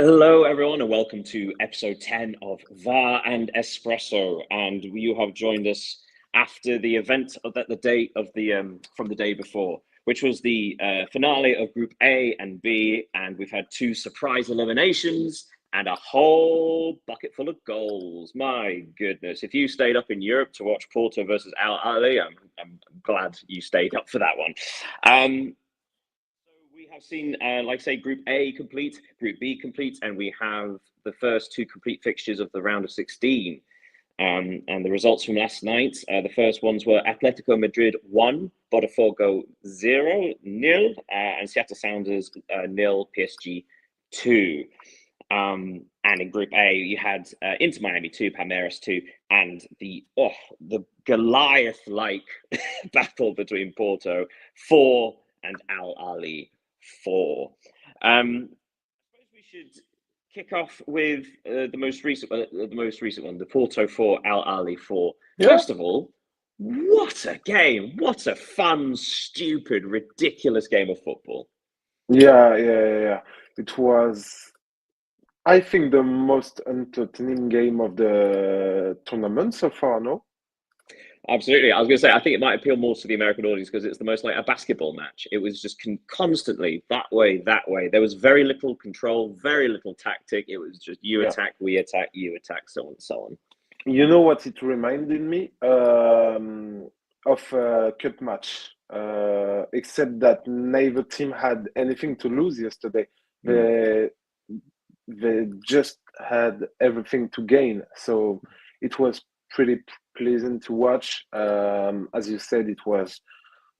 Hello, everyone, and welcome to episode 10 of VAR and Espresso. And you have joined us after the event of the day of the from the day before, which was the finale of Group A and B. And we've had two surprise eliminations and a whole bucket full of goals. My goodness! If you stayed up in Europe to watch Porto versus Al Ahly, I'm glad you stayed up for that one. We have seen, like I say, Group A complete, Group B complete, and we have the first two complete fixtures of the round of 16. And the results from last night, the first ones were Atletico Madrid 1, Botafogo 0-0, and Seattle Sounders 0, PSG 2. And in Group A, you had Inter Miami 2, Palmeiras 2, and the Goliath-like battle between Porto 4 and Al Ahly 4. I suppose we should kick off with the most recent one, the Porto 4, Al Ahly 4. Yeah. First of all, what a game! What a fun, stupid, ridiculous game of football. Yeah. It was, I think, the most entertaining game of the tournament so far, no? Absolutely. I was going to say, I think it might appeal more to the American audience because it's the most like a basketball match. It was just constantly that way. There was very little control, very little tactic. It was just you attack, we attack, you attack, so on and so on. You know what it reminded me of a cup match, except that neither team had anything to lose yesterday. They just had everything to gain. So it was pretty pleasant to watch. As you said, it was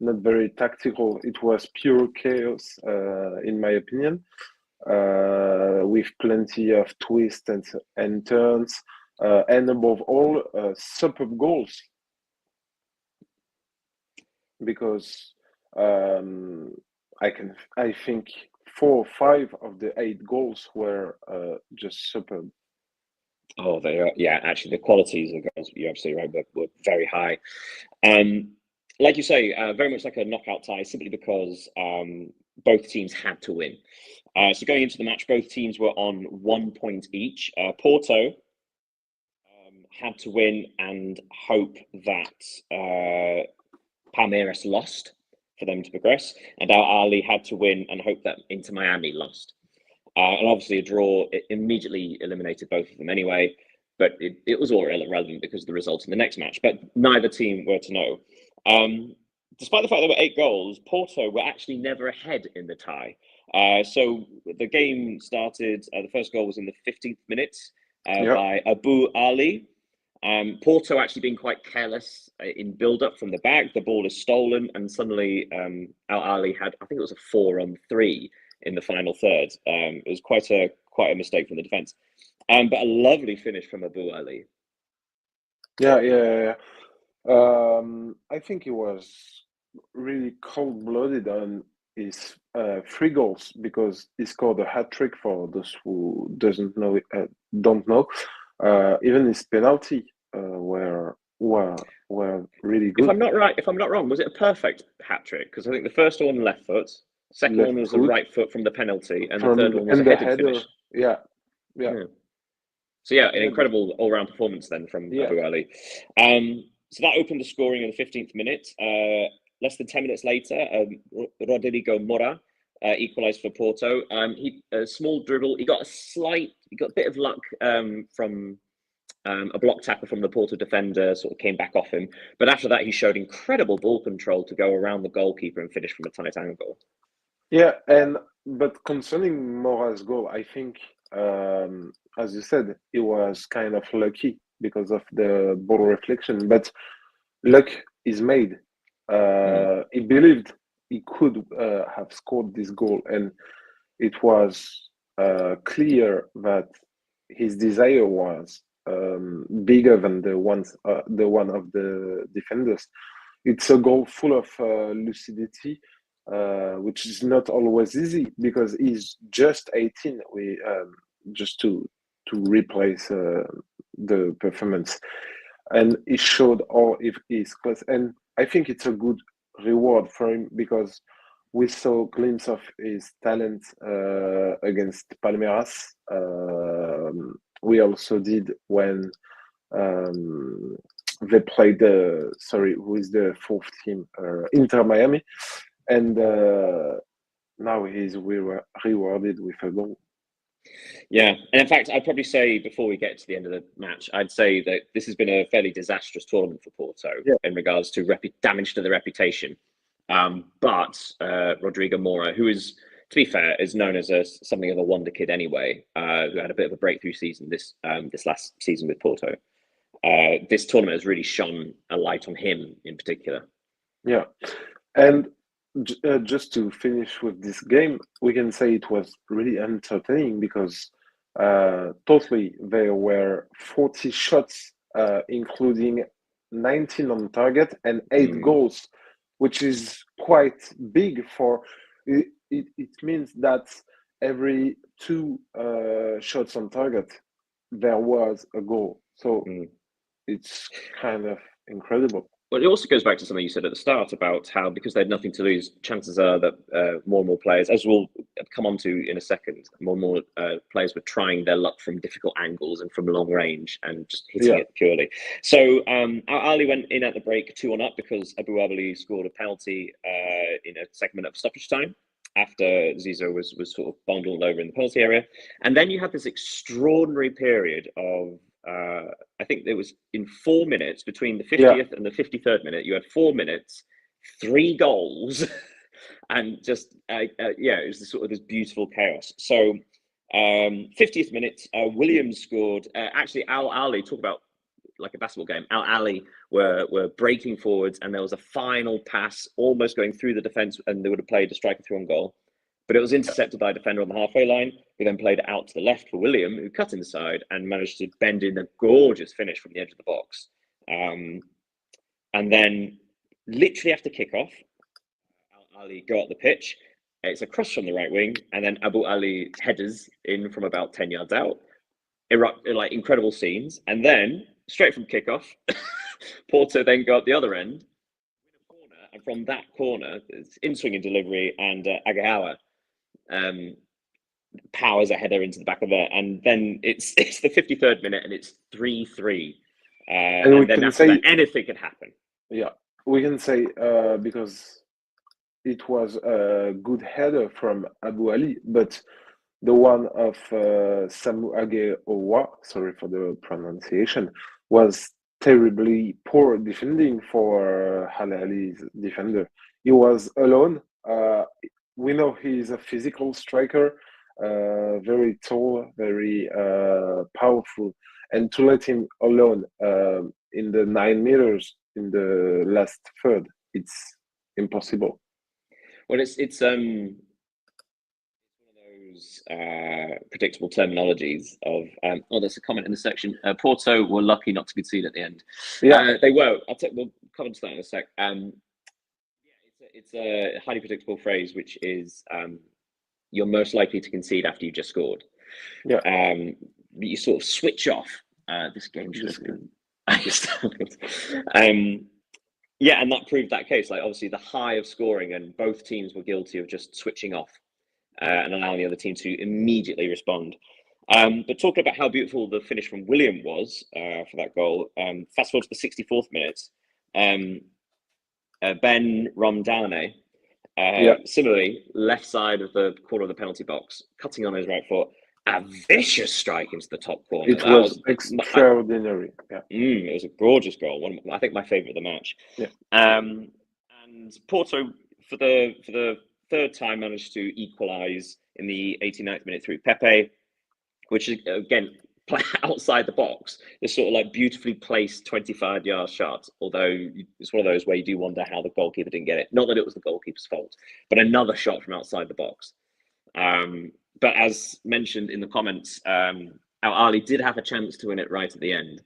not very tactical. It was pure chaos, in my opinion, with plenty of twists and turns, and above all, superb goals. Because I think 4 or 5 of the 8 goals were just superb. Oh, they are. Yeah, actually, the qualities of goals, you're absolutely right, were very high. Like you say, very much like a knockout tie, simply because both teams had to win. So going into the match, both teams were on 1 point each. Porto had to win and hope that Palmeiras lost for them to progress, and Al Ahly had to win and hope that Inter Miami lost. And obviously a draw immediately eliminated both of them anyway, but it was all irrelevant because of the results in the next match. But neither team were to know. Despite the fact there were 8 goals, Porto were actually never ahead in the tie. So the game started, the first goal was in the 15th minute by Abu Ali. Porto actually being quite careless in build-up from the back. The ball is stolen, and suddenly Al Ahly had, I think it was a 4-on-3 in the final third. It was quite a mistake from the defense, but a lovely finish from Abu Ali. Yeah. I think he was really cold-blooded on his 3 goals, because he scored a hat-trick. For those who don't know, even his penalty were really good. If I'm not wrong, was it a perfect hat trick? Because I think the first one left foot, second one was the right foot from the penalty, and the third one was a headed finish. Yeah. So yeah, an incredible all-round performance then from Abu Ali. So that opened the scoring in the 15th minute. Less than 10 minutes later, Rodrigo Mora equalised for Porto. He a small dribble. He got a bit of luck from a block tackle from the Porto defender, sort of came back off him. But after that, he showed incredible ball control to go around the goalkeeper and finish from a tight angle. Yeah, but concerning Mora's goal, I think, as you said, he was kind of lucky because of the ball reflection. But luck is made. He believed he could have scored this goal, and it was clear that his desire was bigger than the one of the defenders. It's a goal full of lucidity, which is not always easy because he's just 18. We just to replace the performance, and he showed all if his class. And I think it's a good reward for him because we saw a glimpse of his talent against Palmeiras. We also did when they played who is the fourth team? Inter Miami, and now he's rewarded with a goal. Yeah, and in fact, I'd probably say before we get to the end of the match, I'd say that this has been a fairly disastrous tournament for Porto in regards to damage to the reputation. But Rodrigo Moura, who is, to be fair, is known as something of a wonder kid anyway, who had a bit of a breakthrough season this last season with Porto. This tournament has really shone a light on him in particular. Yeah, and just to finish with this game, we can say it was really entertaining because totally there were 40 shots, including 19 on target and 8 goals, which is quite big for it. It means that every 2 shots on target there was a goal. So it's kind of incredible. Well, it also goes back to something you said at the start about how, because they had nothing to lose, chances are that more and more players, as we'll come on to in a second, more and more players were trying their luck from difficult angles and from long range and just hitting it purely. So Ali went in at the break 2-1 up because Abu Ali scored a penalty in a segment of stoppage time after Zizou was sort of bundled over in the penalty area. And then you had this extraordinary period of I think it was in 4 minutes between the 50th and the 53rd minute. You had 4 minutes, 3 goals, and just it was sort of this beautiful chaos. So 50th minute, Williams scored. Actually, Al Ali, talk about like a basketball game. Al Ali were breaking forwards, and there was a final pass almost going through the defense, and they would have played a striker through on goal. But it was intercepted by a defender on the halfway line, who then played it out to the left for William, who cut inside and managed to bend in a gorgeous finish from the edge of the box. And then, literally after kickoff, Ali go up the pitch. It's a cross from the right wing, and then Abu Ali headers in from about 10 yards out. Like incredible scenes. And then, straight from kickoff, Porto then go up the other end, win a corner, and from that corner, it's in-swinging delivery, and Agahawa powers a header into the back of it, and then it's the 53rd minute, and it's 3-3, and then after that, anything can happen. Yeah, we can say because it was a good header from Abu Ali, but the one of Samu Ageowa, sorry for the pronunciation, was terribly poor defending for Halali's defender. He was alone. We know he is a physical striker, very tall, very powerful, and to let him alone in the 9 meters in the last third, it's impossible. Well, it's one of those predictable terminologies of there's a comment in the section. Porto were lucky not to concede at the end. Yeah, they were. We'll come into that in a sec. It's a highly predictable phrase, which is you're most likely to concede after you just scored. Yeah. You sort of switch off. This game should have been. Yeah, and that proved that case. Like, obviously, the high of scoring, and both teams were guilty of just switching off and allowing the other team to immediately respond. But talking about how beautiful the finish from William was for that goal, fast forward to the 64th minute, Ben Romdane, similarly, left side of the corner of the penalty box, cutting on his right foot, a vicious strike into the top corner. It was extraordinary. It was a gorgeous goal. I think my favourite of the match. Yeah. And Porto, for the third time, managed to equalise in the 89th minute through Pepe, which is, again, play outside the box. This sort of like beautifully placed 25-yard shot, although it's one of those where you do wonder how the goalkeeper didn't get it. Not that it was the goalkeeper's fault, but another shot from outside the box. But as mentioned in the comments, Al Ali did have a chance to win it right at the end.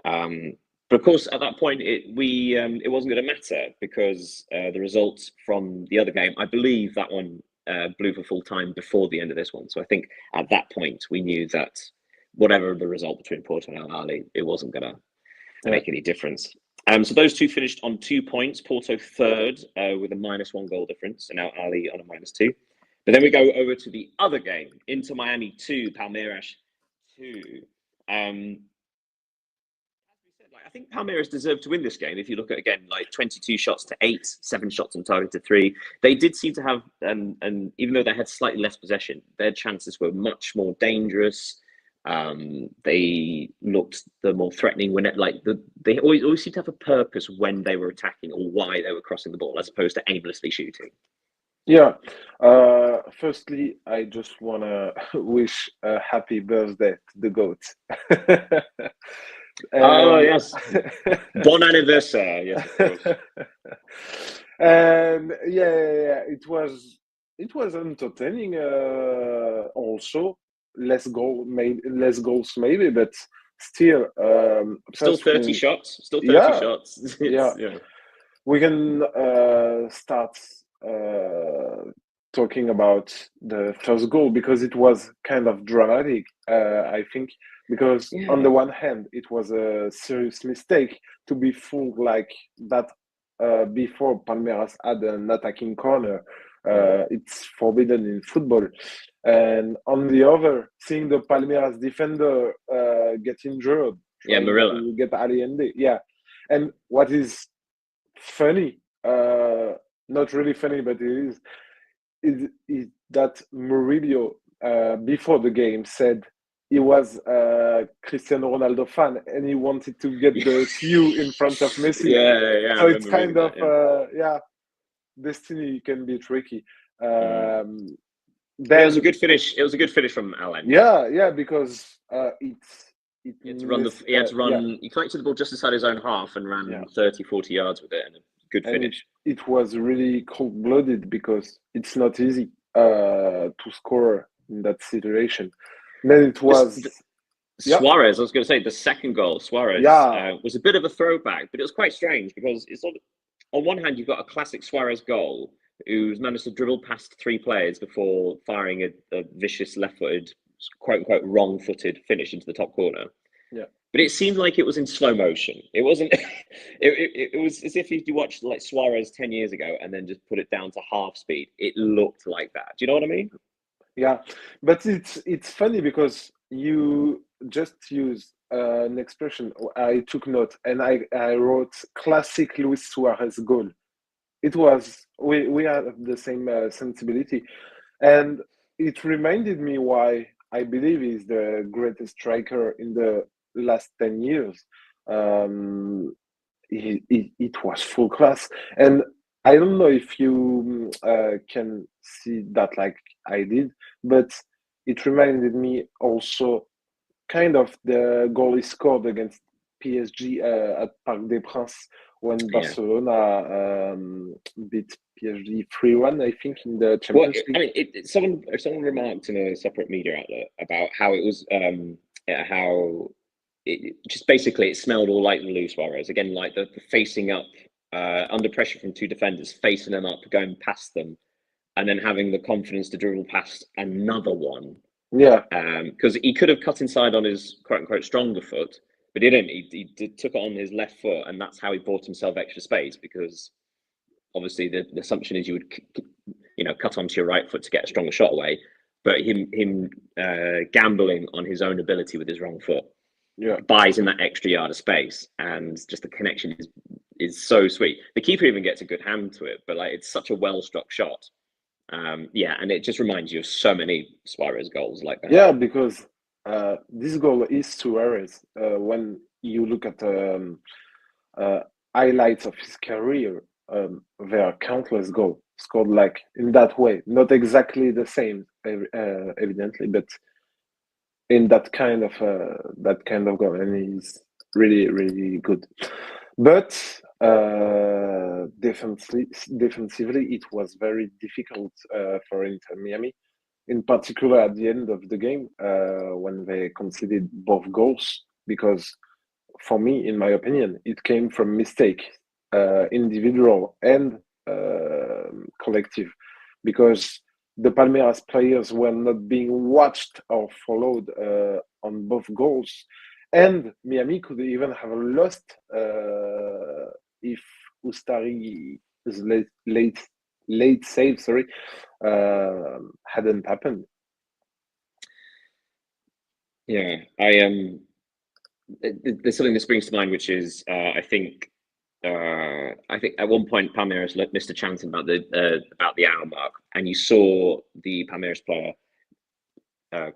But of course, at that point, it wasn't going to matter because the results from the other game, I believe that one blew for full time before the end of this one. So I think at that point, we knew that whatever the result between Porto and Al Ali, it wasn't going to make any difference. So those two finished on 2 points. Porto third with a -1 goal difference, and now Ali on a -2. But then we go over to the other game, Inter Miami 2, Palmeiras 2. As we said, like, I think Palmeiras deserved to win this game. If you look at, again, like 22 shots to 8, 7 shots on target to 3. They did seem to have, and even though they had slightly less possession, their chances were much more dangerous. They looked the more threatening when they always seemed to have a purpose when they were attacking or why they were crossing the ball, as opposed to aimlessly shooting. Yeah. Firstly, I just wanna wish a happy birthday to the goat. Oh yes, bon anniversaire! Yes, of course. And yeah, it was entertaining. Also, less goals maybe, but still, Still first 30 shots. Still 30 yeah, shots. yeah. We can start talking about the first goal because it was kind of dramatic. I think because on the one hand, it was a serious mistake to be full like that before Palmeiras had an attacking corner. It's forbidden in football. And on the other, seeing the Palmeiras defender get injured, trying Marilla. to get Allende. Yeah. And what is funny, not really funny, but it is that Murillo, before the game, said he was a Cristiano Ronaldo fan and he wanted to get the few in front of Messi. Yeah. So it's kind of destiny can be tricky. Then it was a good finish. It was a good finish from Alan. Yeah, because he had to run. He collected the ball just inside his own half and ran 30, 40 yards with it, and a good finish. It was really cold-blooded because it's not easy to score in that situation. And then it was Suarez. I was going to say the second goal. Suarez was a bit of a throwback, but it was quite strange because it's on one hand you've got a classic Suarez goal, who's managed to dribble past 3 players before firing a vicious left-footed, quote-unquote, wrong-footed finish into the top corner. Yeah. But it seemed like it was in slow motion. It wasn't. It was as if you watched like Suarez 10 years ago and then just put it down to half speed. It looked like that. Do you know what I mean? Yeah, but it's funny because you just used an expression. I took note and I wrote classic Luis Suarez goal. It was we have the same sensibility, and it reminded me why I believe he's the greatest striker in the last 10 years. It was full class, and I don't know if you can see that like I did, but it reminded me also kind of the goal he scored against PSG at Parc des Princes when Barcelona beat PSG 3-1, I think, in the Champions League. I mean, someone remarked in a separate media outlet about how it was just basically it smelled all like Luis Suarez again, like the facing up under pressure from 2 defenders, facing them up, going past them, and then having the confidence to dribble past another one. Yeah. Because he could have cut inside on his quote unquote stronger foot, but he didn't. He took it on his left foot, and that's how he bought himself extra space. Because obviously the assumption is you would cut onto your right foot to get a stronger shot away, but him gambling on his own ability with his wrong foot buys him that extra yard of space, and just the connection is so sweet. The keeper even gets a good hand to it, but like it's such a well struck shot. And it just reminds you of so many Suarez goals like that. Yeah, because this goal is Suarez. When you look at highlights of his career, there are countless goals scored like in that way. Not exactly the same, evidently, but in that kind of goal, and he's really, really good. But defensively, it was very difficult for Inter Miami, in particular at the end of the game when they conceded both goals. Because for me, in my opinion, it came from mistake, individual and collective, because the Palmeiras players were not being watched or followed on both goals. And Miami could even have lost if Ustari's late save, hadn't happened. Yeah, there's something that springs to mind, which is I think at one point Palmeiras missed a chance about the hour mark, and you saw the Palmeiras player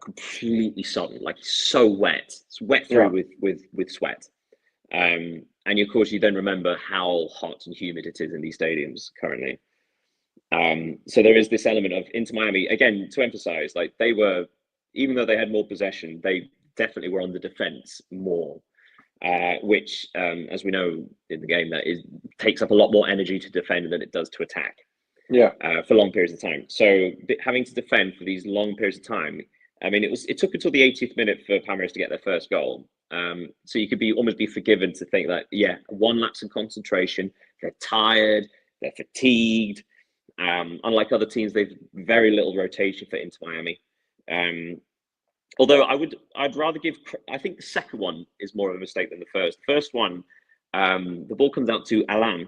completely sodden, like he's so wet, it's wet through with sweat. And of course, you then remember how hot and humid it is in these stadiums currently. So there is this element of Inter Miami, again, to emphasize, like they were, even though they had more possession, they definitely were on the defense more, which, as we know in the game, takes up a lot more energy to defend than it does to attack. Yeah. For long periods of time. So having to defend for these long periods of time, I mean, it took until the 80th minute for Palmeiras to get their first goal. So you could almost be forgiven to think that, yeah, one lapse in concentration, they're tired, they're fatigued. Unlike other teams, they've very little rotation for Inter Miami. Although I'd rather I think the second one is more of a mistake than the first. The first one, the ball comes out to Alan,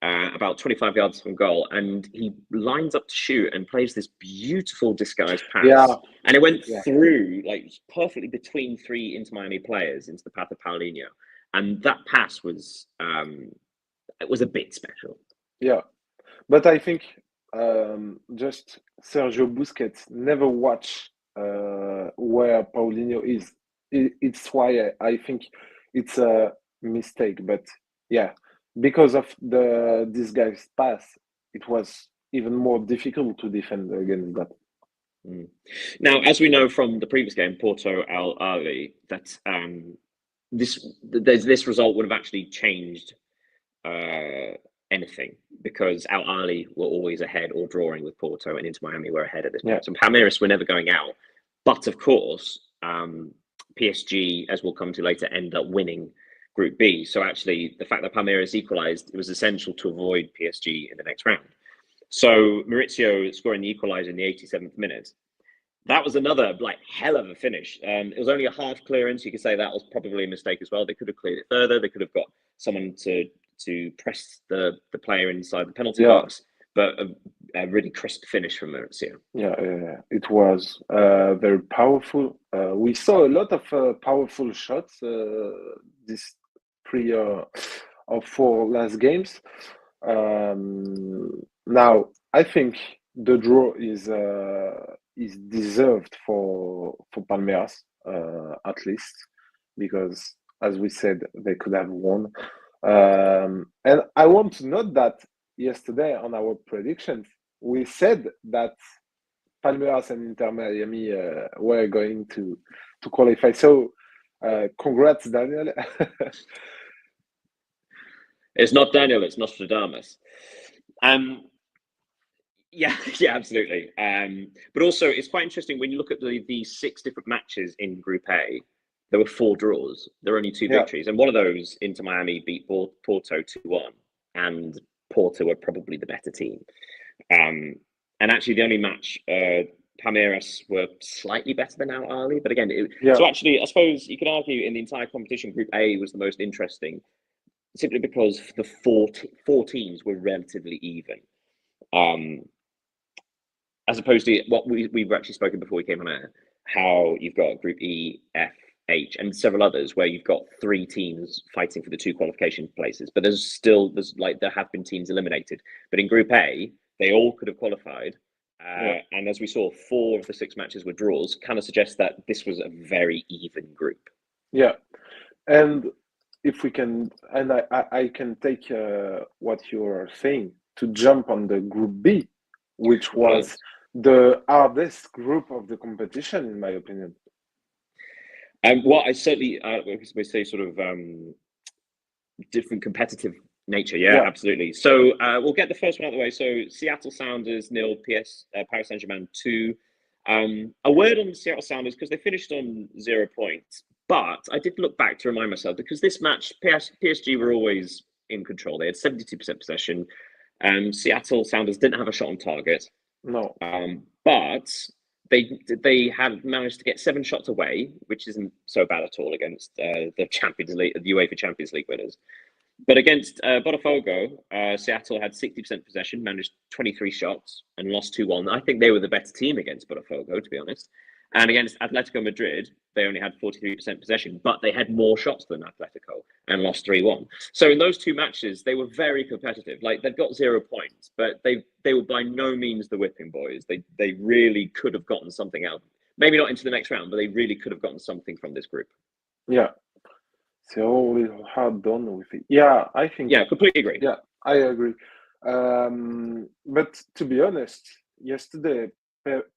about 25 yards from goal, and he lines up to shoot and plays this beautiful disguised pass. Yeah. And it went through, like, perfectly between three Inter Miami players into the path of Paulinho. And that pass was, it was a bit special. Yeah. But I think just Sergio Busquets never watched where Paulinho is. It's why I think it's a mistake. But yeah, because of this guy's pass, it was even more difficult to defend against that. Now, as we know from the previous game, Porto Al Ahly, that this result would have actually changed anything, because Al Ahly were always ahead or drawing with Porto, and Inter Miami were ahead at this point. So Palmeiras were never going out. But of course, PSG, as we'll come to later, end up winning Group B. So actually, the fact that Palmeiras equalised, it was essential to avoid PSG in the next round. So Maurizio scoring the equaliser in the 87th minute, that was another hell of a finish. It was only a half clearance. You could say that was probably a mistake as well. They could have cleared it further. They could have got someone to press the player inside the penalty box. But a really crisp finish from Maurizio. Yeah, it was very powerful. We saw a lot of powerful shots this 3 or 4 last games. Now, I think the draw is deserved for Palmeiras, at least, because, as we said, they could have won. And I want to note that yesterday on our predictions, we said that Palmeiras and Inter Miami were going to qualify. So, congrats, Daniel. It's not Daniel, it's Nostradamus. Yeah, absolutely. But also, it's quite interesting when you look at the 6 different matches in Group A. There were 4 draws. There were only 2 victories, and one of those, Inter Miami beat Porto 2-1, and Porto were probably the better team. And actually, the only match, Palmeiras were slightly better than Al Ahly, but again, so actually, I suppose you could argue in the entire competition, Group A was the most interesting, simply because the 4 teams were relatively even. As opposed to what we've actually spoken before we came on air, how you've got Group E, F, H, and several others where you've got 3 teams fighting for the 2 qualification places, but there have been teams eliminated. But in Group A, they all could have qualified, and as we saw, 4 of the 6 matches were draws. Kind of suggests that this was a very even group. Yeah, and if we can, and I can take what you're saying to jump on the Group B, which was the hardest group of the competition, in my opinion. Well, I certainly, we say sort of different competitive nature. Yeah, absolutely. So we'll get the first one out of the way. So Seattle Sounders 0, Paris Saint-Germain 2. A word on the Seattle Sounders, because they finished on 0 points. But I did look back to remind myself, because this match, PSG were always in control. They had 72% possession. Seattle Sounders didn't have a shot on target. No. But they had managed to get 7 shots away, which isn't so bad at all against the Champions League, the UEFA Champions League winners. But against Botafogo, Seattle had 60% possession, managed 23 shots, and lost 2-1. I think they were the better team against Botafogo, to be honest. And against Atletico Madrid, they only had 43% possession, but they had more shots than Atletico and lost 3-1. So in those two matches, they were very competitive. Like, they've got 0 points, but they were by no means the whipping boys. They really could have gotten something out. Maybe not into the next round, but they really could have gotten something from this group. Yeah. So we hard done with it. Yeah, I think. Yeah, completely agree. Yeah, I agree. But to be honest, yesterday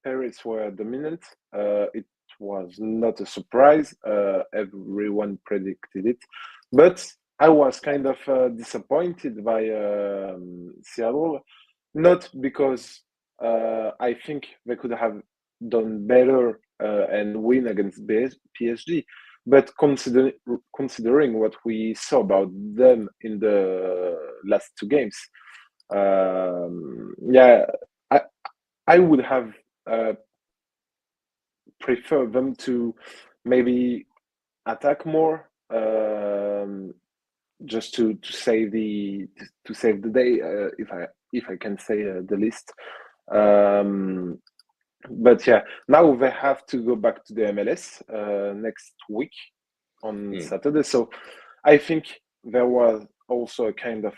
Paris were dominant. It was not a surprise. Everyone predicted it, but I was kind of disappointed by Seattle, not because I think they could have done better and win against PSG, but considering what we saw about them in the last two games, yeah, I would have preferred them to maybe attack more, just to save the day, if I can say the least. But yeah, now they have to go back to the MLS next week on Saturday. So I think there was also a kind of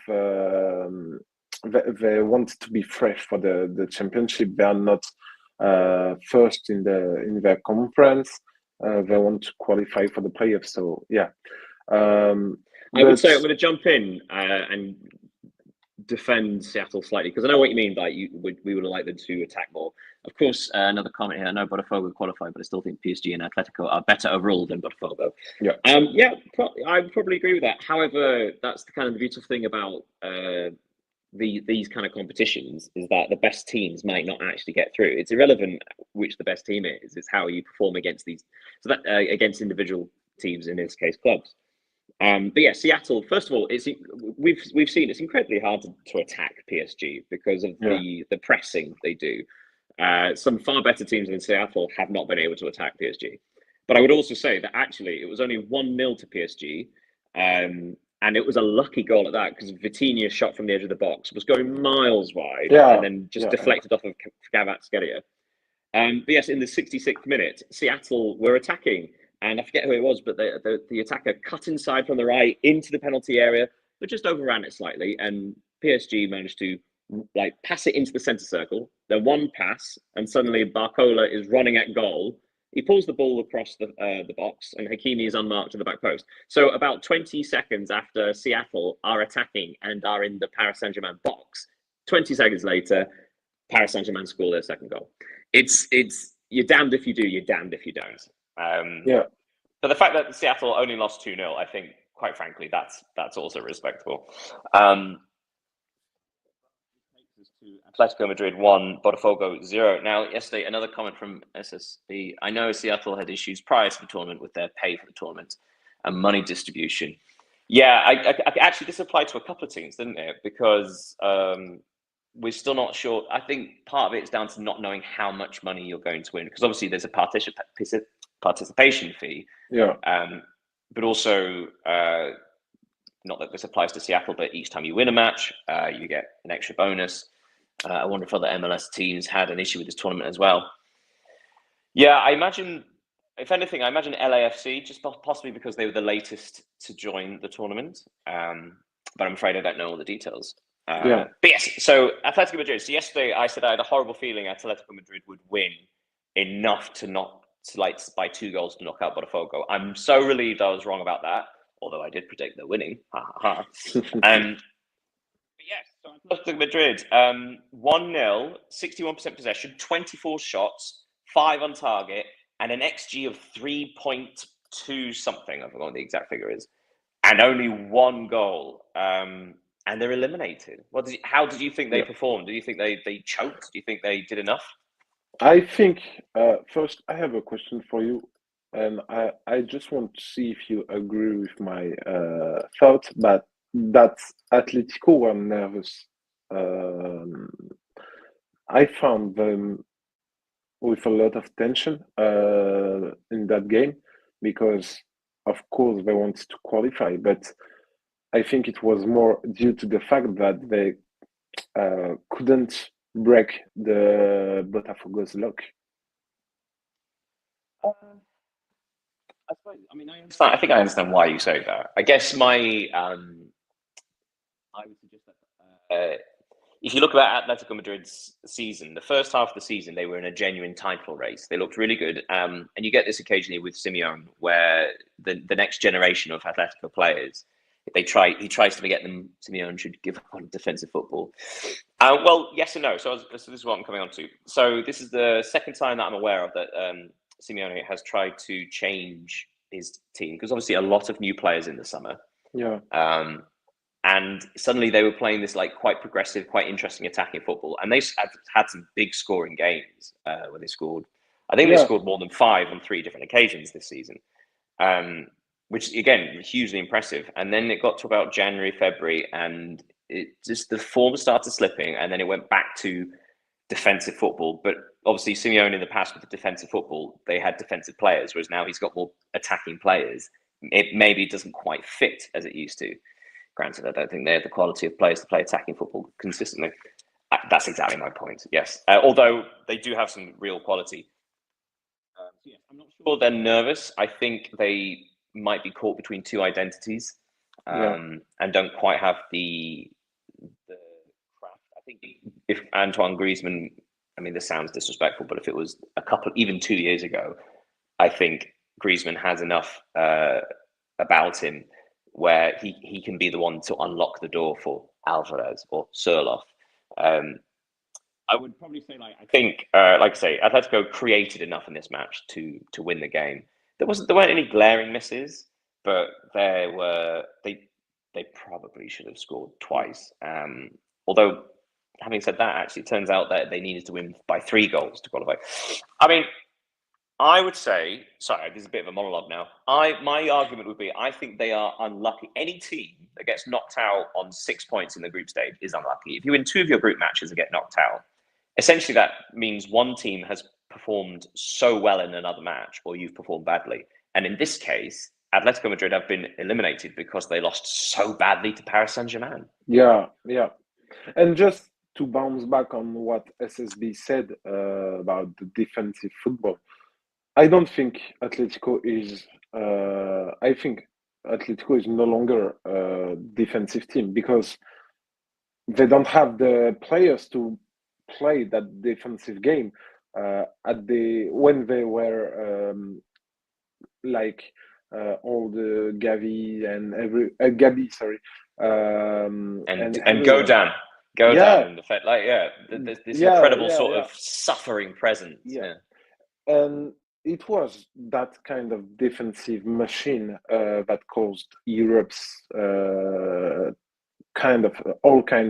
they want to be fresh for the championship. They are not first in their conference. They want to qualify for the playoffs. So yeah, I would say I'm going to jump in and defend Seattle slightly, because I know what you mean by we would have liked them to attack more. Of course, another comment here. I know Botafogo qualified, but I still think PSG and Atletico are better overall than Botafogo. Yeah. I would probably agree with that. However, that's the kind of the beautiful thing about these kind of competitions, is that the best teams might not actually get through. It's irrelevant which the best team is. It's how you perform against these, so that against individual teams, in this case clubs. But yeah, Seattle. First of all, we've seen it's incredibly hard to attack PSG because of the pressing they do. Some far better teams than Seattle have not been able to attack PSG. But I would also say that actually it was only 1-0 to PSG, and it was a lucky goal at that, because Vitinha shot from the edge of the box was going miles wide and then just deflected off of Kvaratskhelia. But yes, in the 66th minute, Seattle were attacking. And I forget who it was, but the attacker cut inside from the right into the penalty area, but just overran it slightly. And PSG managed to pass it into the centre circle. Then one pass, and suddenly Barcola is running at goal. He pulls the ball across the box, and Hakimi is unmarked to the back post. So about 20 seconds after Seattle are attacking and are in the Paris Saint-Germain box, 20 seconds later, Paris Saint-Germain score their second goal. It's you're damned if you do, you're damned if you don't. But the fact that Seattle only lost 2-0, I think, quite frankly, that's also respectable. Atletico Madrid 1, Botafogo 0. Now, yesterday, another comment from SSB. I know Seattle had issues prior to the tournament with their pay for the tournament and money distribution. Yeah, I actually, this applied to a couple of teams, didn't it? Because we're still not sure. I think part of it is down to not knowing how much money you're going to win, because obviously there's a participation fee. Yeah. But also, not that this applies to Seattle, but each time you win a match, you get an extra bonus. I wonder if other MLS teams had an issue with this tournament as well. Yeah, I imagine, if anything, LAFC, just possibly because they were the latest to join the tournament. But I'm afraid I don't know all the details. But yes, so Atletico Madrid. So yesterday I said I had a horrible feeling Atletico Madrid would win enough by 2 goals to knock out Botafogo. I'm so relieved I was wrong about that, although I did predict they're winning. But yes, so Atletico Madrid, 1-0, 61% possession, 24 shots, 5 on target, and an XG of 3.2 something. I forgot what the exact figure is, and only 1 goal. And they're eliminated. How did you think they performed? Do you think they choked? Do you think they did enough? I think first I have a question for you, and I just want to see if you agree with my thought, but that Atletico were nervous. I found them with a lot of tension in that game, because of course they wanted to qualify, but I think it was more due to the fact that they couldn't break the Botafogo's luck. I suppose. I mean, I understand. I think I understand why you say that. I guess I would suggest that if you look at Atletico Madrid's season, the first half of the season, they were in a genuine title race. They looked really good. And you get this occasionally with Simeone, where the next generation of Atletico players, he tries to get them, Simeone should give up on defensive football. Well, yes and no. So this is what I'm coming on to. So this is the second time that I'm aware of that Simeone has tried to change his team, because obviously a lot of new players in the summer. Yeah. And suddenly they were playing this like quite progressive, quite interesting attacking football. And they had some big scoring games where they scored. I think they scored more than 5 on 3 different occasions this season, which again, hugely impressive. And then it got to about January, February, and the form started slipping, and then it went back to defensive football. But obviously Simeone in the past with the defensive football, they had defensive players, whereas now he's got more attacking players. It maybe doesn't quite fit as it used to. Granted, I don't think they have the quality of players to play attacking football consistently. That's exactly my point, yes. Although they do have some real quality. So yeah, I'm not sure they're nervous. I think they might be caught between 2 identities and don't quite have the craft. I think if Antoine Griezmann, I mean, this sounds disrespectful, but if it was even 2 years ago, I think Griezmann has enough about him where he can be the one to unlock the door for Alvarez or Surloff. I would probably say, I think, like I say, Atletico created enough in this match to win the game. There weren't any glaring misses, but they probably should have scored twice. Although, having said that, actually, it turns out that they needed to win by 3 goals to qualify. I mean, I would say, sorry, this is a bit of a monologue now. My argument would be, I think they are unlucky. Any team that gets knocked out on 6 points in the group stage is unlucky. If you win 2 of your group matches and get knocked out, essentially that means one team has performed so well in another match, or you've performed badly. And in this case, Atletico Madrid have been eliminated because they lost so badly to Paris Saint-Germain. Yeah. And just to bounce back on what SSB said about the defensive football, I don't think Atletico is. I think Atletico is no longer a defensive team because they don't have the players to play that defensive game. When they were all the Gavi and Gabi, sorry, and go down in the fact, there's this incredible sort of suffering presence. And it was that kind of defensive machine that caused Europe's all kind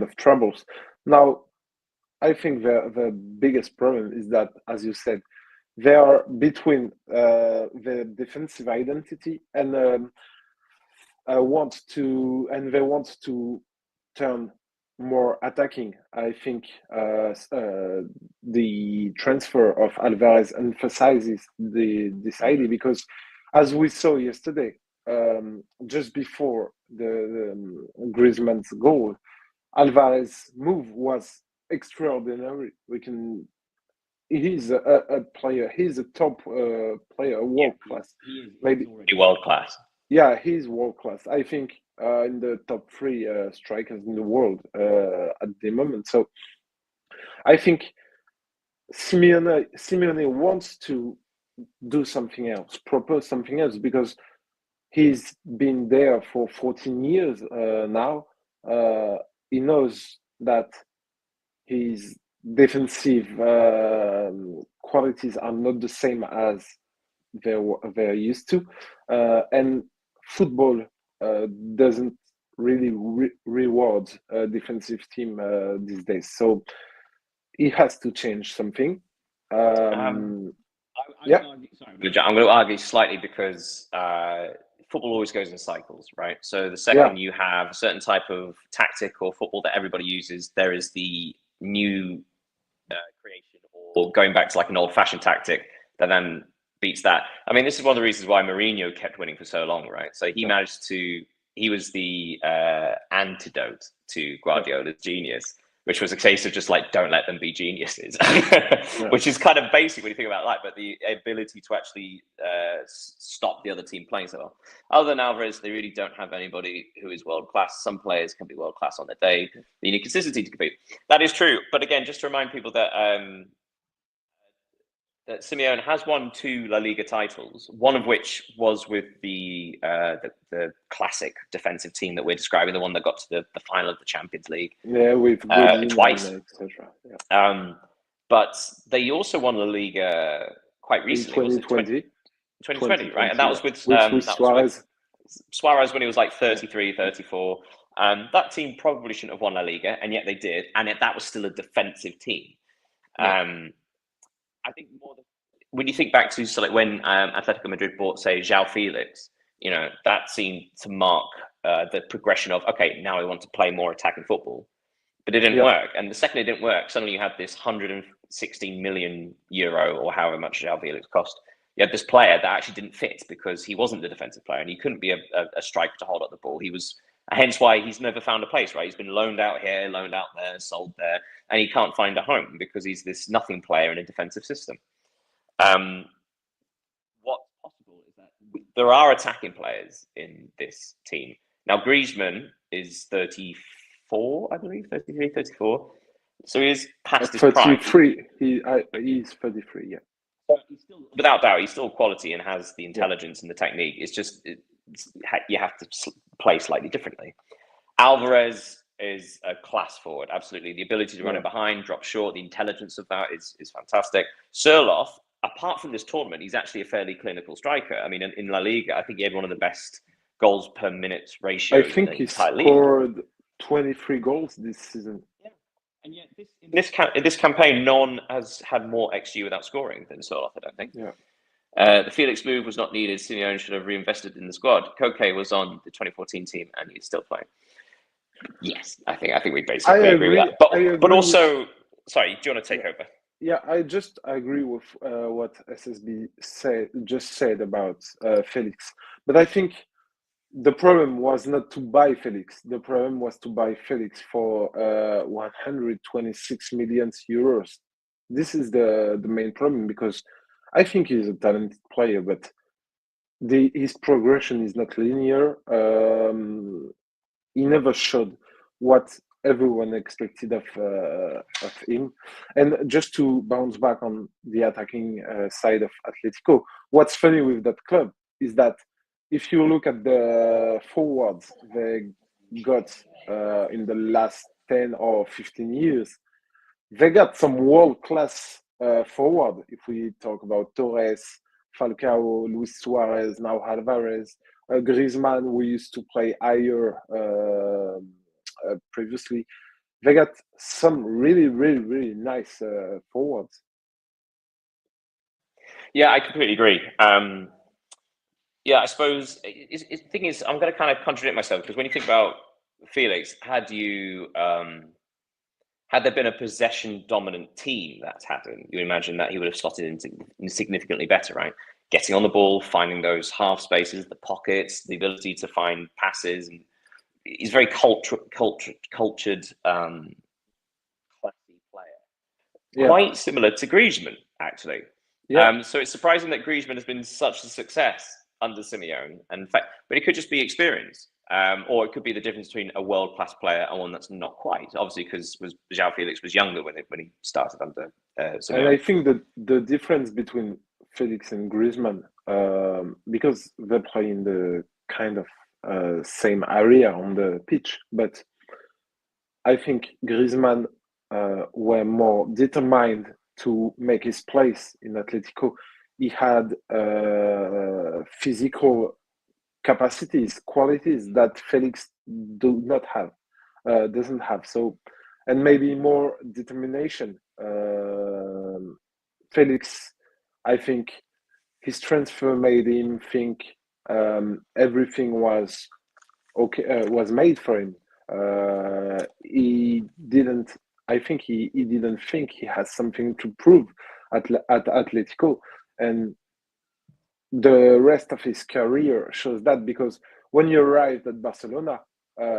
of troubles. Now, I think the biggest problem is that, as you said, they are between the defensive identity and they want to turn more attacking. I think the transfer of Alvarez emphasizes this idea because, as we saw yesterday, just before the Griezmann's goal, Alvarez's move was extraordinary. He's a player. He's a top player, world class. He is maybe world class. Yeah, he's world class. I think in the top 3 strikers in the world at the moment. So I think Simeone wants to do something else, propose something else, because he's been there for 14 years now. He knows that his defensive qualities are not the same as they're used to, and football doesn't really reward a defensive team these days. So he has to change something. I'm going to argue slightly because football always goes in cycles, right? So the second you have a certain type of tactic or football that everybody uses, there is the new creation or going back to like an old-fashioned tactic that then beats that. I mean, this is one of the reasons why Mourinho kept winning for so long, right? So he managed to he was the antidote to Guardiola's genius, which was a case of just like, don't let them be geniuses, which is kind of basic when you think about it, but the ability to actually stop the other team playing so well. Other than Alvarez, they really don't have anybody who is world class. Some players can be world class on their day. They need consistency to compete. That is true. But again, just to remind people that that Simeone has won 2 La Liga titles, one of which was with the classic defensive team that we're describing, the one that got to the final of the Champions League. Yeah, with twice, etc. Yeah. But they also won La Liga quite recently. In 2020. 2020, right? And that was with Suarez. Suarez when he was like 33, 34. That team probably shouldn't have won La Liga, and yet they did. And yet that was still a defensive team. Yeah. I think when you think back to so like when Atletico Madrid bought, say, João Felix, that seemed to mark the progression of, okay, now we want to play more attacking football. But it didn't work. And the second it didn't work, suddenly you had this 116 million euro or however much João Felix cost. You had this player that actually didn't fit because he wasn't the defensive player and he couldn't be a striker to hold up the ball. He was, hence why he's never found a place, right? He's been loaned out here, loaned out there, sold there, and he can't find a home because he's this nothing player in a defensive system. What's possible is that there are attacking players in this team. Now, Griezmann is 34, I believe, 33, 34. So he is past his prime. 33. He's 33, yeah. So he's still, without doubt, he's still quality and has the intelligence and the technique. It's just you have to play slightly differently. Alvarez is a class forward, absolutely. The ability to run it behind, drop short, the intelligence of that is fantastic. Sørloth, apart from this tournament, he's actually a fairly clinical striker. I mean, in La Liga, I think he had one of the best goals per minute ratios. I think he scored 23 goals this season. Yeah. And yet, in this campaign, no one has had more XG without scoring than Sørloth, I don't think. Yeah. The Felix move was not needed. Simeone should have reinvested in the squad. Koke was on the 2014 team, and he's still playing. Yes, I think we basically agree with that. But also, sorry, do you want to take over? Yeah, I agree with what SSB just said about Felix. But I think the problem was not to buy Felix. The problem was to buy Felix for 126 million euros. This is the main problem, because I think he's a talented player, but his progression is not linear. He never showed what everyone expected of him. And just to bounce back on the attacking side of Atletico, what's funny with that club is that if you look at the forwards they got in the last 10 or 15 years, they got some world-class forward. If we talk about Torres, Falcao, Luis Suarez, now Alvarez, Griezmann, we used to play higher previously. They got some really, really, really nice forwards. Yeah, I completely agree. Yeah, I suppose the thing is, I'm going to kind of contradict myself, because when you think about Felix, had there been a possession-dominant team that's happened, you imagine that he would have slotted in significantly better, right? Getting on the ball, finding those half spaces, the pockets, the ability to find passes, and he's very cultured, classy player. Yeah. Quite similar to Griezmann, actually. Yeah. So it's surprising that Griezmann has been such a success under Simeone, and in fact, but it could just be experience, or it could be the difference between a world-class player and one that's not quite. Obviously, because João Felix was younger when he started under Simeone. And I think that the difference between Felix and Griezmann, because they play in the kind of same area on the pitch, but I think Griezmann were more determined to make his place in Atletico. He had physical capacities, qualities that Felix doesn't have. So, and maybe more determination. Felix, I think, his transfer made him think everything was okay, was made for him. He didn't. I think he didn't think he has something to prove at Atletico, and the rest of his career shows that, because when he arrived at Barcelona,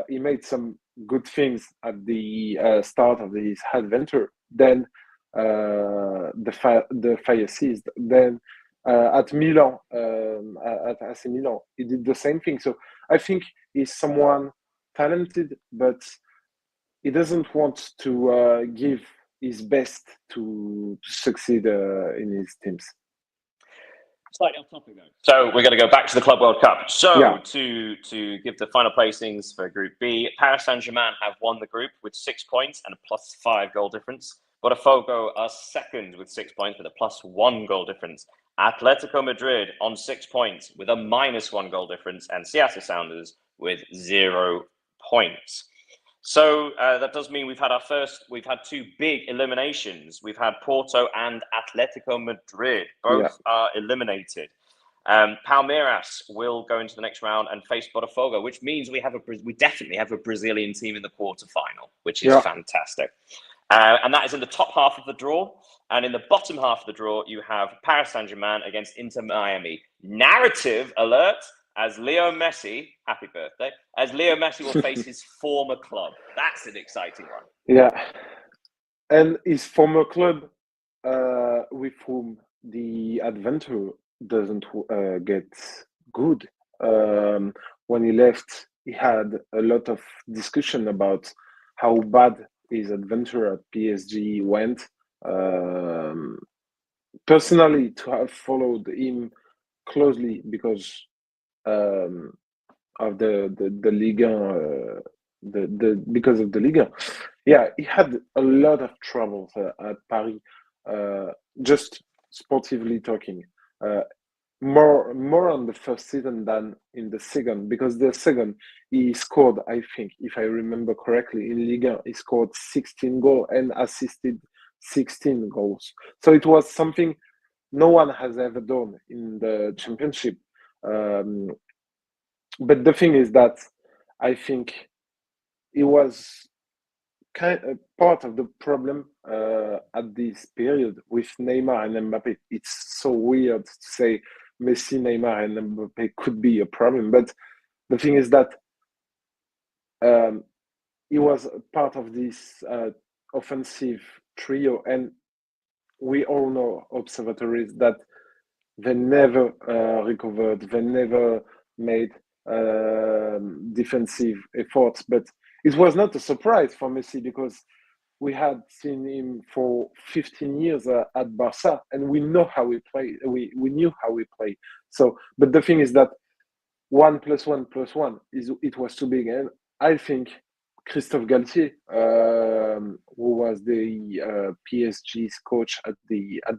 he made some good things at the start of his adventure. Then the fire ceased. Then at Milan, at AC Milan, he did the same thing. So I think he's someone talented, but he doesn't want to give his best to succeed in his teams. Slightly off topic though. So we're going to go back to the Club World Cup. So Yeah. to give the final placings for Group B, Paris Saint-Germain have won the group with 6 points and a +5 goal difference. Botafogo are second with 6 points with a +1 goal difference. Atletico Madrid on 6 points with a -1 goal difference, and Seattle Sounders with 0 points. So that does mean we've had 2 big eliminations. We've had Porto and Atletico Madrid. Both are eliminated. Palmeiras will go into the next round and face Botafogo, which means we definitely have a Brazilian team in the quarterfinal, which is fantastic. And that is in the top half of the draw. And in the bottom half of the draw, you have Paris Saint-Germain against Inter Miami. Narrative alert, as Leo Messi, happy birthday, as Leo Messi will face his former club. That's an exciting one. Yeah. And his former club, with whom the adventure doesn't get good. When he left, he had a lot of discussion about how bad his adventure at PSG went. Personally, to have followed him closely because of the Liga, because of the Liga, yeah, he had a lot of troubles at Paris. Just sportively talking, more on the first season than in the second, because the second he scored, I think, if I remember correctly, in Liga he scored 16 goals and assisted 16 goals. So it was something no one has ever done in the championship. But the thing is that I think it was kind of part of the problem at this period with Neymar and Mbappe. It's so weird to say Messi, Neymar, and Mbappe could be a problem, but the thing is that he was part of this offensive trio, and we all know observatories that they never recovered, they never made defensive efforts. But it was not a surprise for Messi, because we had seen him for 15 years at Barca, and we know how he played. We knew how he played. So, but the thing is that 1 + 1 + 1 it was too big, and I think Christophe Galtier, who was the PSG's coach at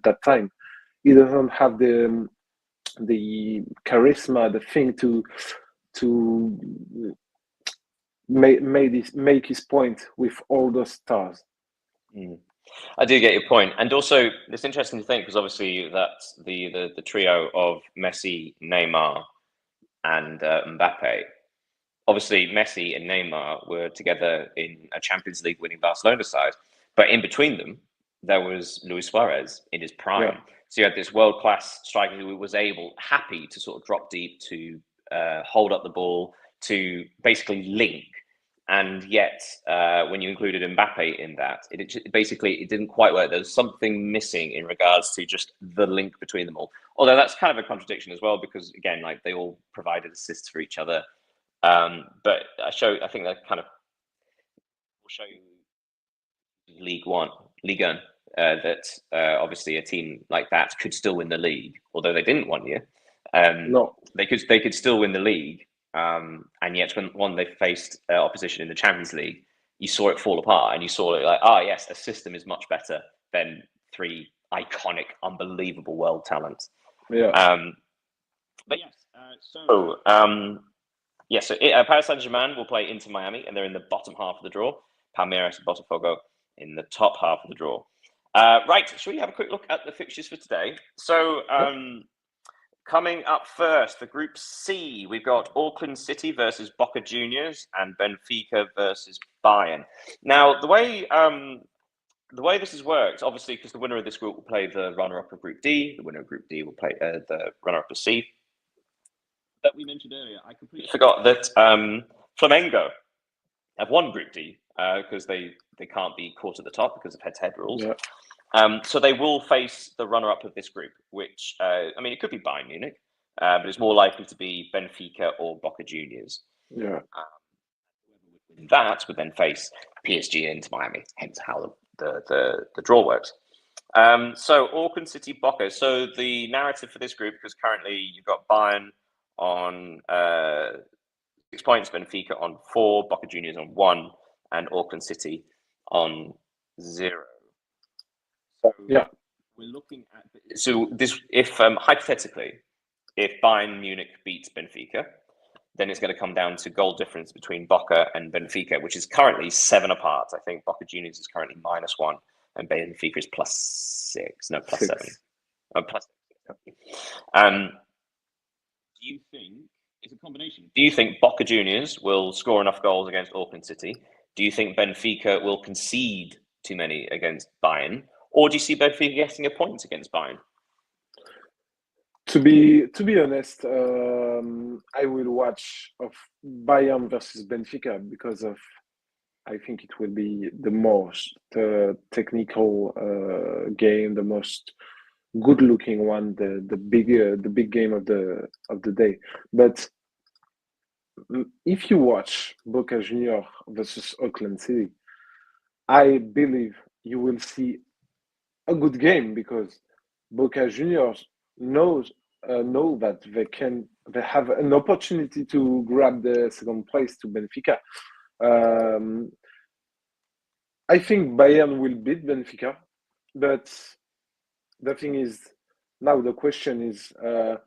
that time, he doesn't have the charisma, the thing to make his point with all those stars. I do get your point, and also it's interesting to think, because obviously that's the trio of Messi, Neymar, and Mbappe. Obviously, Messi and Neymar were together in a Champions League winning Barcelona side, but in between them, there was Luis Suarez in his prime. Yeah. So you had this world-class striker who was happy to sort of drop deep, to hold up the ball, to basically link. And yet, when you included Mbappe in that, it didn't quite work. There was something missing in regards to just the link between them all. Although that's kind of a contradiction as well, because again, like, they all provided assists for each other. But I think that kind of will show you League One, that obviously a team like that could still win the league, although they didn't 1 year. No, they could still win the league, and yet when they faced opposition in the Champions League, you saw it fall apart, and you saw it like, yes, a system is much better than 3 iconic, unbelievable world talents. Yeah. But yes, so Paris Saint-Germain will play Inter Miami, and they're in the bottom half of the draw. Palmeiras and Botafogo in the top half of the draw. Right, shall we have a quick look at the fixtures for today? So coming up first, the Group C, we've got Auckland City versus Boca Juniors and Benfica versus Bayern. Now, the way the way this has worked, obviously, because the winner of this group will play the runner-up of Group D, the winner of Group D will play the runner-up of C. That we mentioned earlier, I completely forgot that Flamengo have won Group D because they can't be caught at the top because of head-to-head rules. Yeah. So they will face the runner-up of this group, which I mean, it could be Bayern Munich, but it's more likely to be Benfica or Boca Juniors. Yeah. That would then face PSG into Miami, hence how the draw works. So Auckland City, Boca. So the narrative for this group, because currently you've got Bayern on 6 points, Benfica on 4, Boca Juniors on 1, and Auckland City on 0. So Yeah. we're looking at this. If hypothetically, if Bayern Munich beats Benfica, then it's going to come down to goal difference between Boca and Benfica, which is currently 7 apart. I think Boca Juniors is currently -1, and Benfica is +6. No, +7. +6. Do you think it's a combination? Do you think Boca Juniors will score enough goals against Auckland City? Do you think Benfica will concede too many against Bayern? Or do you see Benfica getting a point against Bayern? To be honest, I will watch of Bayern versus Benfica because of I think it will be the most technical game, the most good-looking one, the big game of the day. But if you watch Boca Junior versus Auckland City, I believe you will see a good game because Boca Juniors know that they have an opportunity to grab the second place to Benfica. I think Bayern will beat Benfica, but the thing is, now the question is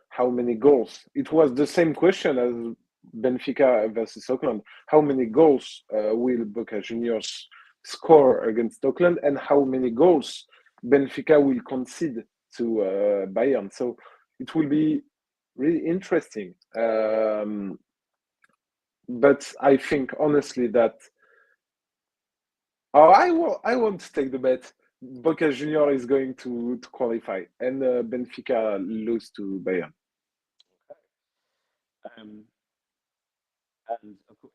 how many goals? It was the same question as Benfica versus Auckland. How many goals will Boca Juniors score against Auckland, and how many goals Benfica will concede to Bayern? So it will be really interesting. But I think honestly that I want to take the bet. Boca Junior is going to qualify, and Benfica lose to Bayern. And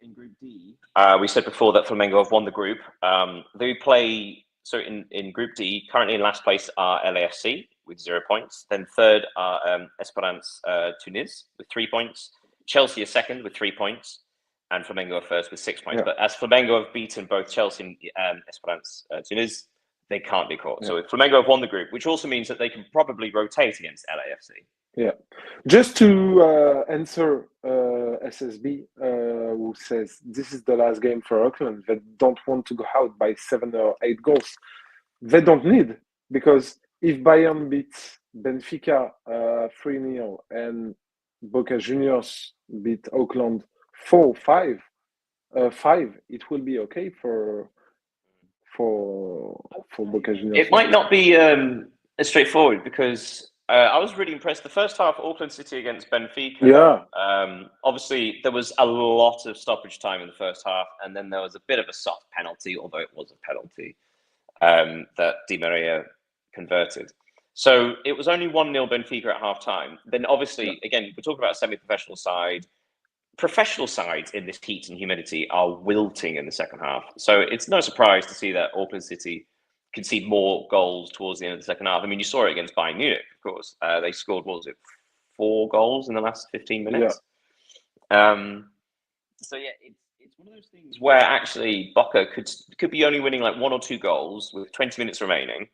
in Group D, we said before that Flamengo have won the group. They play in Group D. Currently in last place are LAFC with 0 points. Then third are Esperance Tunis with 3 points. Chelsea is second with 3 points, and Flamengo are first with 6 points. Yeah. But as Flamengo have beaten both Chelsea and Esperance Tunis, they can't be caught. Yeah. So Flamengo have won the group, which also means that they can probably rotate against LAFC. Yeah. Just to answer SSB, who says this is the last game for Auckland. They don't want to go out by 7 or 8 goals. They don't need, because if Bayern beats Benfica 3-0 and Boca Juniors beat Auckland 4-5, 5, it will be okay for Boca Juniors. It might not be as straightforward because I was really impressed. The first half, Auckland City against Benfica. Yeah. Obviously, there was a lot of stoppage time in the first half, and then there was a bit of a soft penalty, although it was a penalty that Di Maria converted. So it was only 1-0 Benfica at half time. Then obviously, again, we're talking about a semi-professional side. Professional sides in this heat and humidity are wilting in the second half. So it's no surprise to see that Auckland City concede more goals towards the end of the second half. I mean, you saw it against Bayern Munich, of course. They scored, what was it, 4 goals in the last 15 minutes? Yeah. So yeah, it's one of those things where actually Boca could be only winning like 1 or 2 goals with 20 minutes remaining.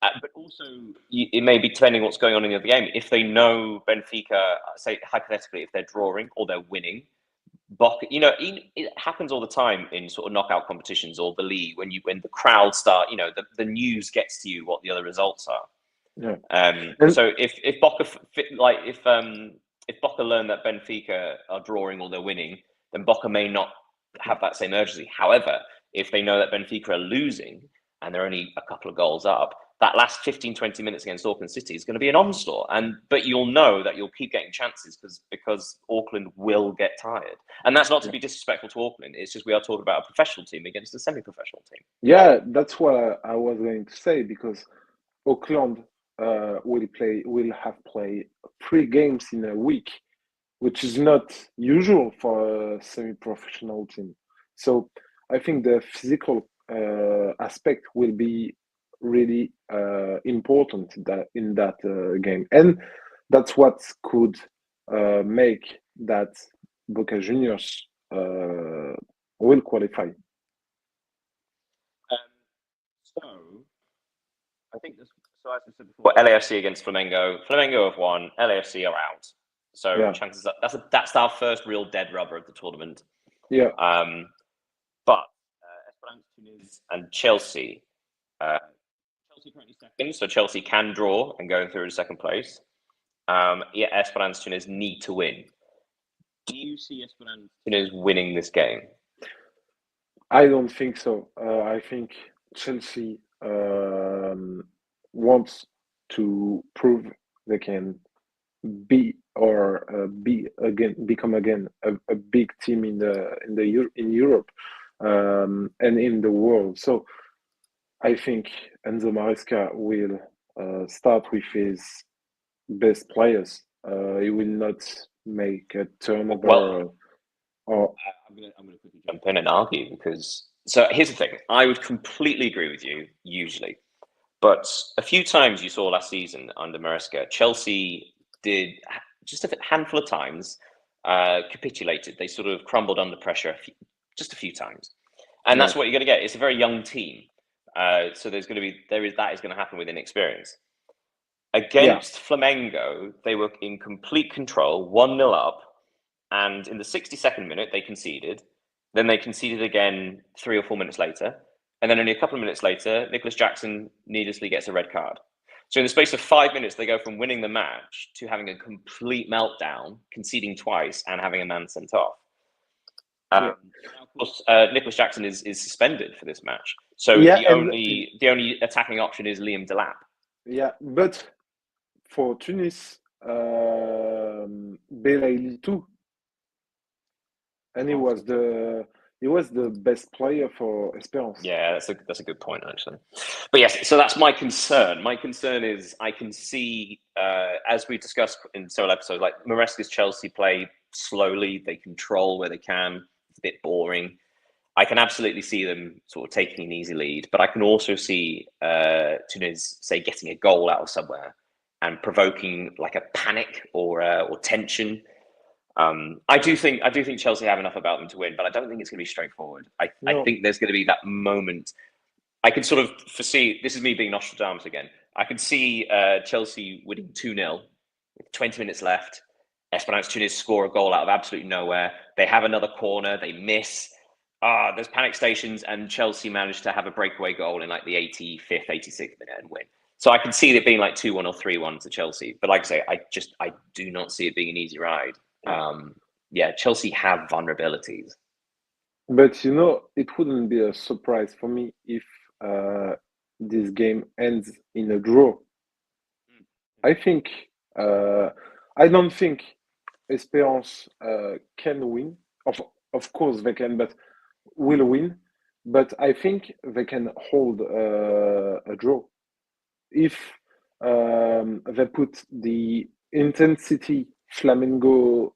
But also, it may be depending what's going on in the other game. If they know Benfica, say hypothetically, if they're drawing or they're winning, Boca, it happens all the time in sort of knockout competitions or the league when the crowd start, the news gets to you what the other results are. Yeah. So if Boca if Boca learn that Benfica are drawing or they're winning, then Boca may not have that same urgency. However, if they know that Benfica are losing and they're only a couple of goals up, that last 15, 20 minutes against Auckland City is going to be an onslaught. But you'll know that you'll keep getting chances because Auckland will get tired. And that's not to be disrespectful to Auckland. It's just we are talking about a professional team against a semi-professional team. Yeah, that's what I was going to say, because Auckland will have played 3 games in a week, which is not usual for a semi-professional team. So I think the physical aspect will be really important in that game, and that's what could make that Boca Juniors will qualify. So I think this. So as we said before, LAFC against Flamengo. Flamengo have won. LAFC are out. So Yeah. chances are that's our first real dead rubber of the tournament. Yeah. But Esperance Tunis and Chelsea. Chelsea currently second, so Chelsea can draw and go through to second place. Esperance Tunis need to win. Do you see Esperance Tunis winning this game? I don't think so. I think Chelsea wants to prove they can become again a big team in Europe and in the world. So I think Enzo Maresca will start with his best players. He will not make a turnover. Well, I'm gonna quickly jump in and argue, because here's the thing. I would completely agree with you usually, but a few times you saw last season under Maresca, Chelsea did just a handful of times capitulated. They sort of crumbled under pressure just a few times, and that's what you're going to get. It's a very young team, so that is going to happen with inexperience. Against Flamengo, they were in complete control, 1-0 up, and in the 62nd minute they conceded. Then they conceded again 3 or 4 minutes later, and then only a couple of minutes later, Nicholas Jackson needlessly gets a red card. So in the space of 5 minutes, they go from winning the match to having a complete meltdown, conceding twice, and having a man sent off. Now, of course, Nicholas Jackson is suspended for this match. So the only attacking option is Liam Delap. Yeah, but for Tunis, Belaïli too, and he was the best player for Esperance. Yeah, that's a good point, actually. But yes, so that's my concern. My concern is I can see, as we discussed in several episodes, like Maresca's Chelsea play slowly. They control where they can. It's a bit boring. I can absolutely see them sort of taking an easy lead, but I can also see Tunis, say, getting a goal out of somewhere and provoking like a panic or tension. I do think Chelsea have enough about them to win, but I don't think it's going to be straightforward. I think there's going to be that moment. I can sort of foresee, this is me being Nostradamus again, I can see Chelsea winning 2-0 with 20 minutes left. Esperance Tunis score a goal out of absolutely nowhere. They have another corner, they miss. There's panic stations, and Chelsea managed to have a breakaway goal in like the 85th, 86th minute and win. So I can see it being like 2-1 or 3-1 to Chelsea. But like I say, I do not see it being an easy ride. Chelsea have vulnerabilities. But it wouldn't be a surprise for me if this game ends in a draw. I don't think Esperance can win. Of course they can, but will win. But I think they can hold a draw if they put the intensity Flamengo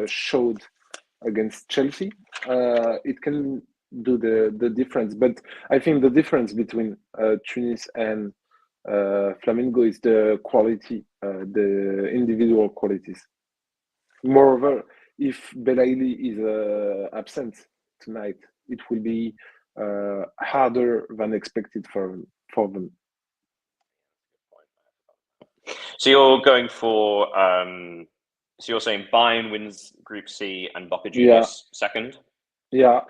showed against Chelsea. It can do the difference. But I think the difference between Tunis and Flamengo is the quality, the individual qualities. Moreover, if Belaïli is absent tonight, it will be harder than expected for them. So you're going for, so you're saying Bayern wins Group C and Boca Juniors second? Yeah.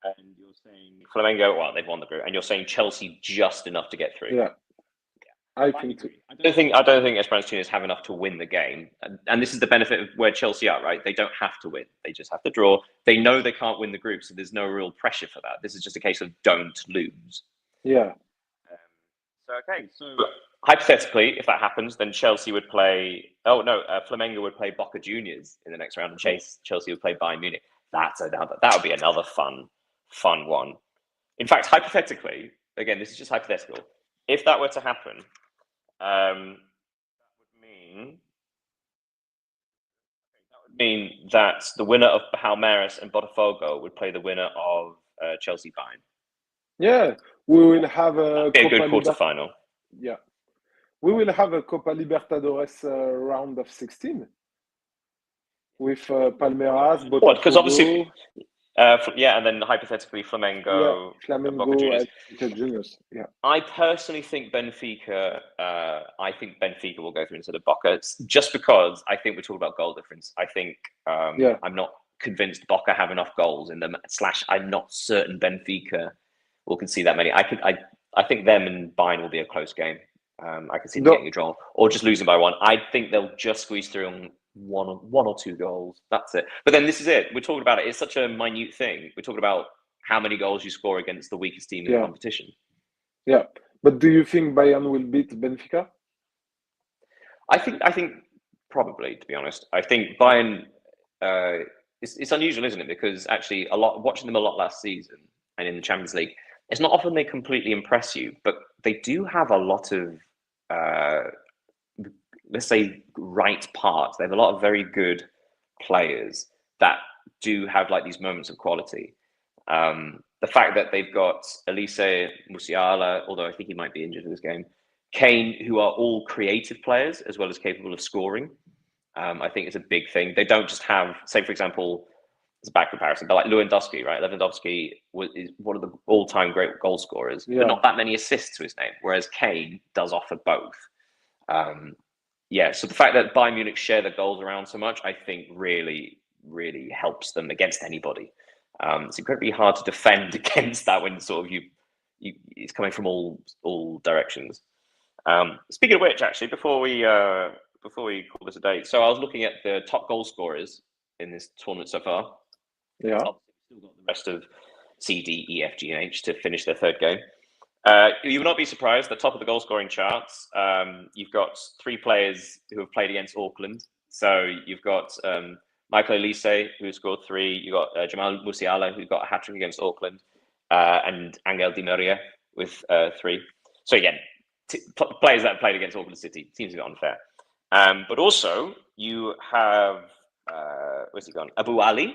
And you're saying Flamengo, well, they've won the group, and you're saying Chelsea just enough to get through. Yeah. I think so. I don't think Esperance Tunis have enough to win the game, and this is the benefit of where Chelsea are. Right, they don't have to win; they just have to draw. They know they can't win the group, so there's no real pressure for that. This is just a case of don't lose. Yeah. So okay, so hypothetically, if that happens, then Chelsea would play. Oh no, Flamengo would play Boca Juniors in the next round, and Chelsea would play Bayern Munich. That would be another fun one. In fact, hypothetically, again, this is just hypothetical. If that were to happen, that would mean that the winner of Palmeiras and Botafogo would play the winner of Chelsea Bayern. Yeah, we will have a good quarterfinal. Yeah, we will have a Copa Libertadores round of 16 with Palmeiras, Botafogo. Because obviously, and then hypothetically Flamengo, Boca Juniors. And Boca Juniors. Yeah. I personally think Benfica. I think Benfica will go through instead of Boca, just because I think we're talking about goal difference. I think I'm not convinced Boca have enough goals in them. I'm not certain Benfica will concede that many. I think them and Bayern will be a close game. I can see them getting a draw or just losing by one. I think they'll just squeeze through on one or two goals. That's it. But then this is it. We're talking about it. It's such a minute thing. We're talking about how many goals you score against the weakest team in the competition. Yeah. But do you think Bayern will beat Benfica? I think probably, to be honest. I think Bayern it's unusual, isn't it? Because actually watching them a lot last season and in the Champions League, it's not often they completely impress you, but they do have a lot of let's say right parts. They have a lot of very good players that do have like these moments of quality. The fact that they've got Elise Musiala, although I think he might be injured in this game, Kane, who are all creative players as well as capable of scoring, I think is a big thing. They don't just have, say, for example, it's a bad comparison, but like Lewandowski, right? Lewandowski is one of the all-time great goal scorers, but not that many assists to his name, whereas Kane does offer both. So the fact that Bayern Munich share the goals around so much, I think really, really helps them against anybody. It's incredibly hard to defend against that when sort of it's coming from all directions. Speaking of which, actually, before we call this a day, so I was looking at the top goal scorers in this tournament so far. Yeah. Obviously, we've still got the rest of C, D, E, F, G, and H to finish their third game. You will not be surprised, the top of the goal scoring charts, you've got three players who have played against Auckland. So you've got Michael Elise, who scored 3. You've got Jamal Musiala, who got a hat-trick against Auckland, and Angel Di Maria with 3. So again, players that have played against Auckland City. Seems a bit unfair. But also, you have, where's he gone? Abu Ali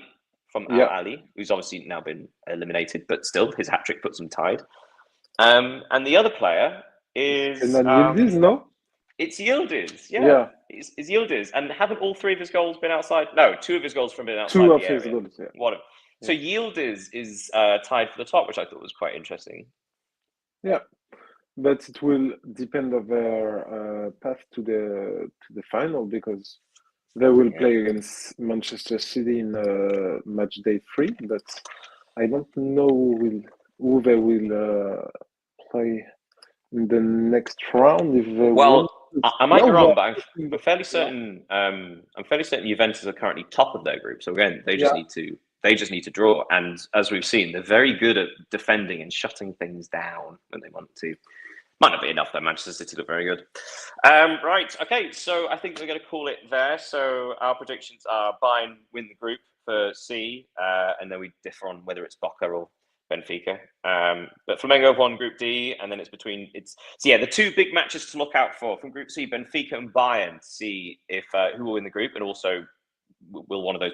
from Al Ali, who's obviously now been eliminated, but still, his hat-trick puts him tied. And the other player is Yildiz, no? It's Yildiz, yeah. It's Yildiz. And haven't all 3 of his goals been outside? No, 2 of his goals from been outside 2 the of area. his goals, yeah. One of. So Yildiz is tied for the top, which I thought was quite interesting. Yeah, but it will depend on their path to the final, because they will play against Manchester City in match day 3, but I don't know who they will play in the next round. If they I might be wrong, but I'm fairly certain. I'm fairly certain Juventus are currently top of their group. So again, they just need to draw. And as we've seen, they're very good at defending and shutting things down when they want to. Might not be enough though. Manchester City look very good. Right. Okay. So I think we're going to call it there. So our predictions are Bayern win the group for C, and then we differ on whether it's Boca or Benfica. But Flamengo have won Group D, and then it's the 2 big matches to look out for from Group C: Benfica and Bayern. To see if who will win the group, and also will one of those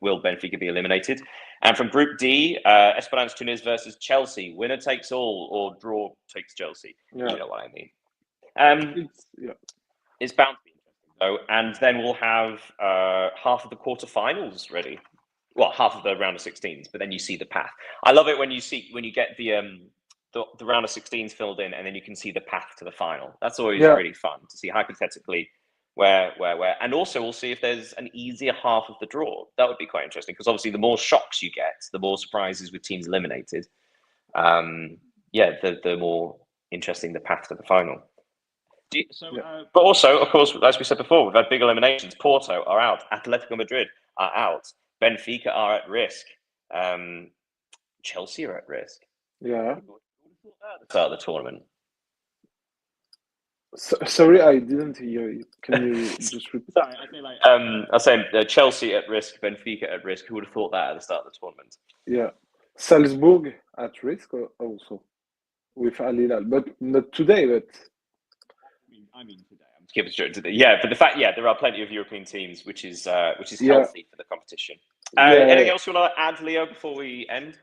will Benfica be eliminated? And from Group D, Esperance Tunis versus Chelsea. Winner takes all, or draw takes Chelsea. Yeah. You know what I mean. It's bound to be interesting though, and then we'll have half of the quarterfinals ready. Well, half of the round of 16s, but then you see the path. I love it when you get the round of 16s filled in, and then you can see the path to the final. That's always really fun to see hypothetically where, and also we'll see if there's an easier half of the draw. That would be quite interesting, because obviously the more shocks you get, the more surprises with teams eliminated. The more interesting the path to the final. But also, of course, as we said before, we've had big eliminations. Porto are out. Atletico Madrid are out. Benfica are at risk. Chelsea are at risk. Yeah. Start of the tournament. Sorry, I didn't hear you. Can you just repeat? Sorry, I say like I was saying Chelsea at risk, Benfica at risk. Who would have thought that at the start of the tournament? Yeah. Salzburg at risk also with Al Hilal, but not today. But I mean today. I'm just keeping straight today. Yeah, but the fact, yeah, there are plenty of European teams, which is yeah, healthy for the competition. yeah. Anything else you want to add, Leo, before we end?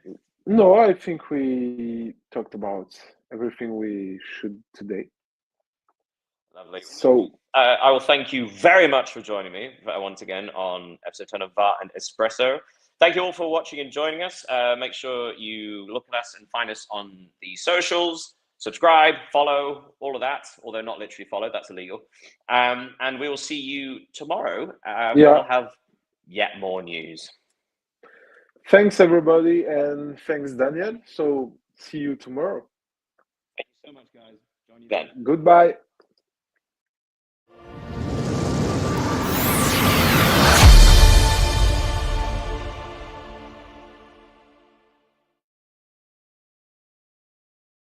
No, I think we talked about everything we should today. Lovely. So I will thank you very much for joining me once again on episode 10 of VAR and Espresso. Thank you all for watching and joining us. Make sure you look at us and find us on the socials. Subscribe, follow, all of that. Although not literally follow, that's illegal. And we will see you tomorrow. yeah, We'll have yet more news. thanks everybody, and thanks Daniel. So see you tomorrow. Thank you so much, guys. Join you then. Goodbye.